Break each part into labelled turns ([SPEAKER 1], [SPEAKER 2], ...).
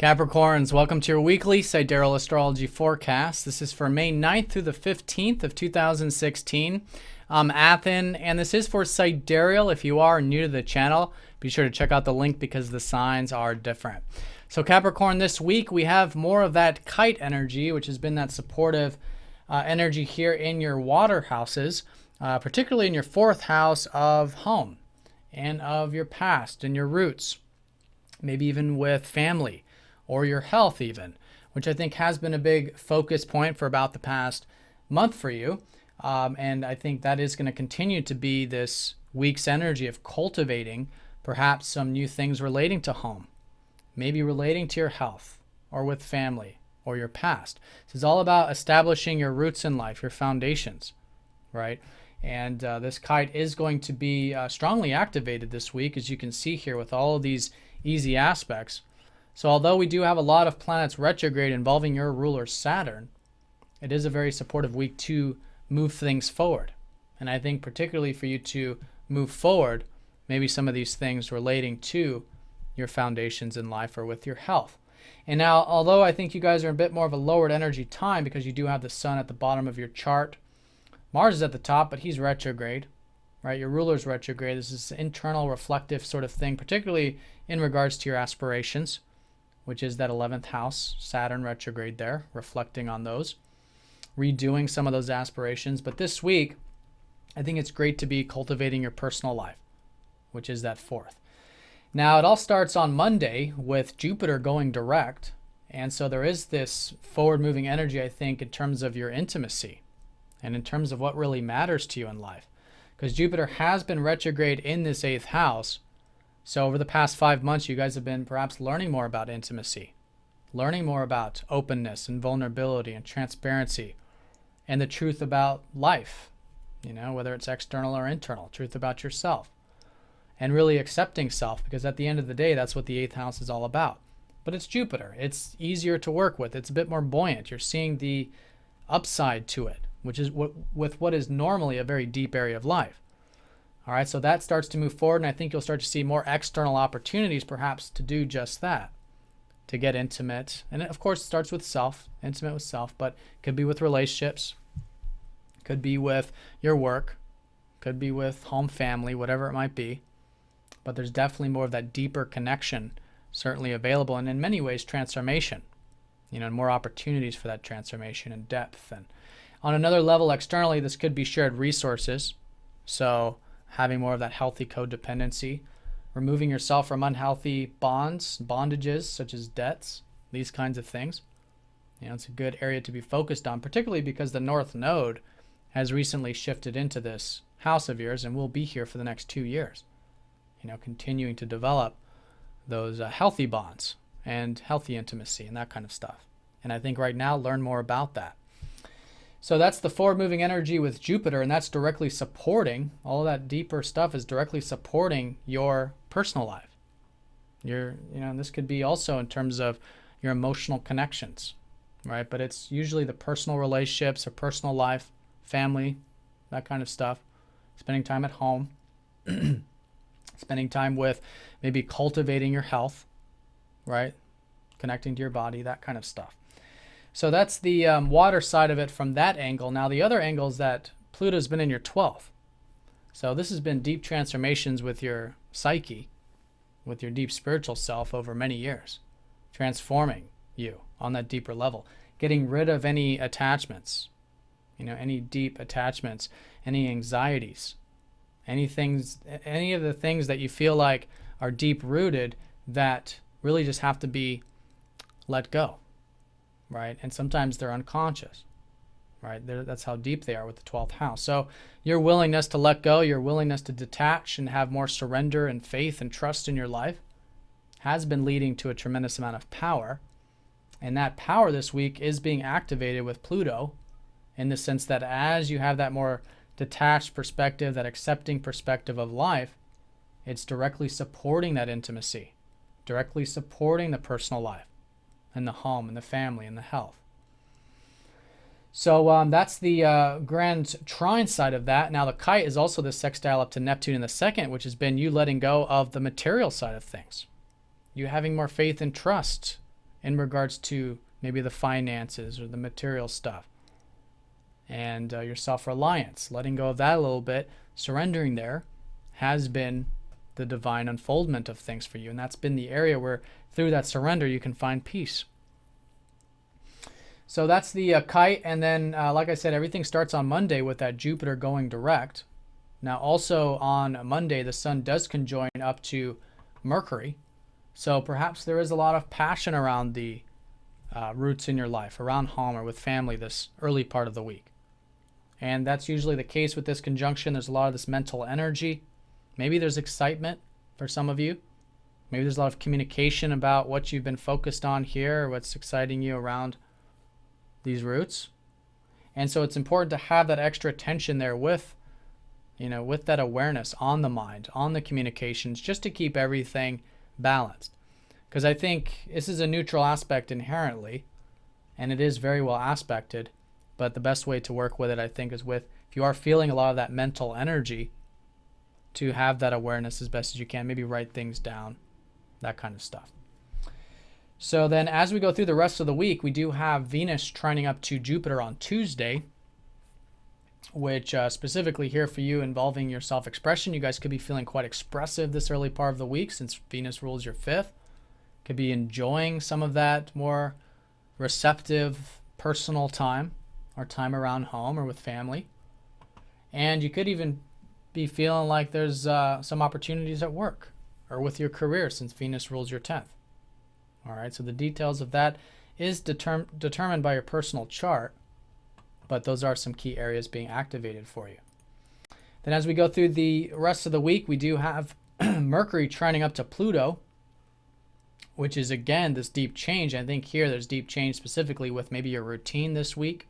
[SPEAKER 1] Capricorns, welcome to your weekly Sidereal Astrology forecast. This is for May 9th through the 15th of 2016. I'm Athen, and this is for Sidereal. If you are new to the channel, be sure to check out the link because the signs are different. So Capricorn, this week we have more of that kite energy, which has been that supportive energy here in your water houses, particularly in your fourth house of home and of your past and your roots, maybe even with family or your health even, which I think has been a big focus point for about the past month for you. And I think that is going to continue to be this week's energy of cultivating perhaps some new things relating to home, maybe relating to your health or with family or your past. This is all about establishing your roots in life, your foundations, right? And this kite is going to be strongly activated this week, as you can see here with all of these easy aspects. So although we do have a lot of planets retrograde involving your ruler Saturn, it is a very supportive week to move things forward. And I think particularly for you to move forward, maybe some of these things relating to your foundations in life or with your health. And now, although I think you guys are in a bit more of a lowered energy time because you do have the sun at the bottom of your chart, Mars is at the top, but he's retrograde, right? Your ruler's retrograde. This is an internal reflective sort of thing, particularly in regards to your aspirations, which is that 11th house, Saturn retrograde there, reflecting on those, redoing some of those aspirations. But this week, I think it's great to be cultivating your personal life, which is that fourth. Now, it all starts on Monday with Jupiter going direct. And so there is this forward-moving energy, I think, in terms of your intimacy and in terms of what really matters to you in life. Because Jupiter has been retrograde in this 8th house. So over the past 5 months, you guys have been perhaps learning more about intimacy, learning more about openness and vulnerability and transparency and the truth about life, whether it's external or internal, truth about yourself, and really accepting self, because at the end of the day, that's what the 8th house is all about. But it's Jupiter. It's easier to work with. It's a bit more buoyant. You're seeing the upside to it, which is with what is normally a very deep area of life. All right, so that starts to move forward, and I think you'll start to see more external opportunities perhaps to do just that, to get intimate. And of course, it starts with self, intimate with self, but it could be with relationships, could be with your work, could be with home, family, whatever it might be. But there's definitely more of that deeper connection certainly available, and in many ways, transformation, and more opportunities for that transformation and depth. And on another level, externally, this could be shared resources. So having more of that healthy codependency, removing yourself from unhealthy bondages such as debts, these kinds of things. It's a good area to be focused on, particularly because the North Node has recently shifted into this house of yours and will be here for the next 2 years, continuing to develop those healthy bonds and healthy intimacy and that kind of stuff. And I think right now, learn more about that. So that's the forward-moving energy with Jupiter, and that's directly supporting, all of that deeper stuff is directly supporting your personal life. This could be also in terms of your emotional connections, right? But it's usually the personal relationships or personal life, family, that kind of stuff, spending time at home, spending time with maybe cultivating your health, right? Connecting to your body, that kind of stuff. So that's the water side of it from that angle. Now, the other angle is that Pluto's been in your 12th. So this has been deep transformations with your psyche, with your deep spiritual self over many years, transforming you on that deeper level, getting rid of any attachments, any deep attachments, any anxieties, any of the things that you feel like are deep rooted that really just have to be let go. Right? And sometimes they're unconscious, right? That's how deep they are with the 12th house. So your willingness to let go, your willingness to detach and have more surrender and faith and trust in your life has been leading to a tremendous amount of power. And that power this week is being activated with Pluto in the sense that as you have that more detached perspective, that accepting perspective of life, it's directly supporting that intimacy, directly supporting the personal life, and the home and the family and the health. So that's the grand trine side of that. Now the kite is also the sextile up to Neptune in the second, which has been you letting go of the material side of things. You having more faith and trust in regards to maybe the finances or the material stuff. And your self-reliance, letting go of that a little bit, surrendering there has been the divine unfoldment of things for you. And that's been the area where through that surrender you can find peace. So that's the kite. And then, like I said, everything starts on Monday with that Jupiter going direct. Now, also on Monday, the sun does conjoin up to Mercury. So perhaps there is a lot of passion around the roots in your life, around home or with family this early part of the week. And that's usually the case with this conjunction. There's a lot of this mental energy. Maybe there's excitement for some of you. Maybe there's a lot of communication about what you've been focused on here or what's exciting you around these roots. And so it's important to have that extra attention there with, with that awareness on the mind, on the communications, just to keep everything balanced. Because I think this is a neutral aspect inherently, and it is very well aspected, but the best way to work with it, I think, is with, if you are feeling a lot of that mental energy, to have that awareness as best as you can, maybe write things down, that kind of stuff. So then as we go through the rest of the week, we do have Venus trining up to Jupiter on Tuesday, which specifically here for you involving your self-expression. You guys could be feeling quite expressive this early part of the week since Venus rules your fifth. Could be enjoying some of that more receptive personal time or time around home or with family. And you could even be feeling like there's some opportunities at work or with your career since Venus rules your 10th. All right, so the details of that is determined by your personal chart, but those are some key areas being activated for you. Then as we go through the rest of the week, we do have Mercury trining up to Pluto, which is, again, this deep change. I think here there's deep change specifically with maybe your routine this week,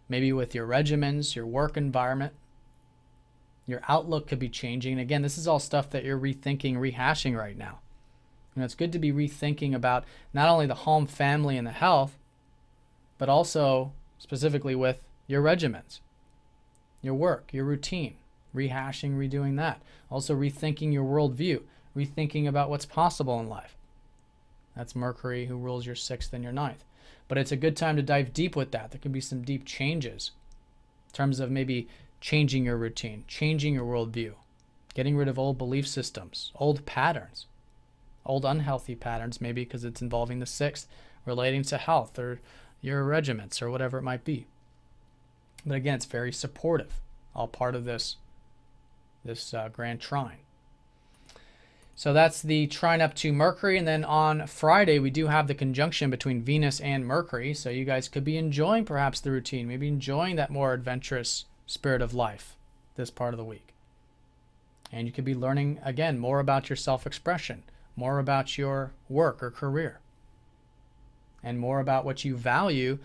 [SPEAKER 1] maybe with your regimens, your work environment. Your outlook could be changing. And again, this is all stuff that you're rethinking, rehashing right now. It's good to be rethinking about not only the home, family, and the health, but also specifically with your regimens, your work, your routine, rehashing, redoing that. Also rethinking your worldview, rethinking about what's possible in life. That's Mercury, who rules your 6th and your 9th. But it's a good time to dive deep with that. There can be some deep changes in terms of maybe changing your routine, changing your worldview, getting rid of old belief systems, old patterns, old unhealthy patterns, maybe because it's involving the 6th, relating to health or your regiments or whatever it might be. But again, it's very supportive, all part of this grand trine. So that's the trine up to Mercury. And then on Friday, we do have the conjunction between Venus and Mercury. So you guys could be enjoying perhaps the routine, maybe enjoying that more adventurous spirit of life this part of the week. And you could be learning, again, more about your self-expression, more about your work or career, and more about what you value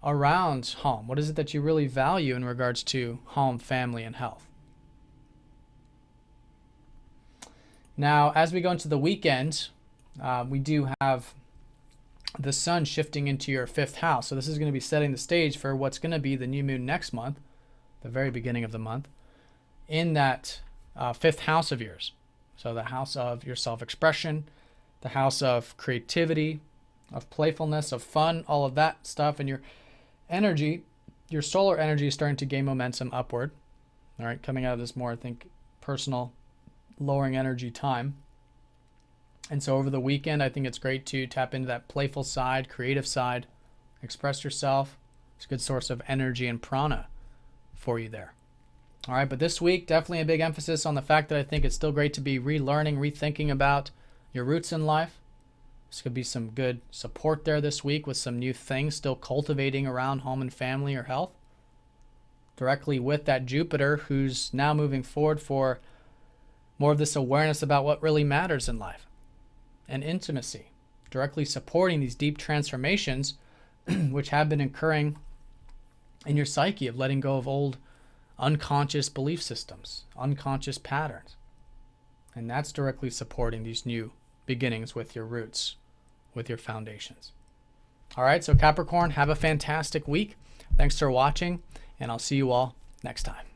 [SPEAKER 1] around home. What is it that you really value in regards to home, family, and health? Now, as we go into the weekend, we do have the sun shifting into your 5th house. So this is going to be setting the stage for what's going to be the new moon next month, the very beginning of the month, in that 5th house of yours. So the house of your self-expression, the house of creativity, of playfulness, of fun, all of that stuff. And your energy, your solar energy is starting to gain momentum upward. All right, coming out of this more, I think, personal, lowering energy time. And so over the weekend, I think it's great to tap into that playful side, creative side, express yourself. It's a good source of energy and prana for you there. All right, but this week, definitely a big emphasis on the fact that I think it's still great to be relearning, rethinking about your roots in life. This could be some good support there this week with some new things still cultivating around home and family or health. Directly with that Jupiter, who's now moving forward for more of this awareness about what really matters in life and intimacy, directly supporting these deep transformations which have been occurring in your psyche of letting go of old unconscious belief systems, unconscious patterns. And that's directly supporting these new beginnings with your roots, with your foundations. All right, so Capricorn, have a fantastic week. Thanks for watching, and I'll see you all next time.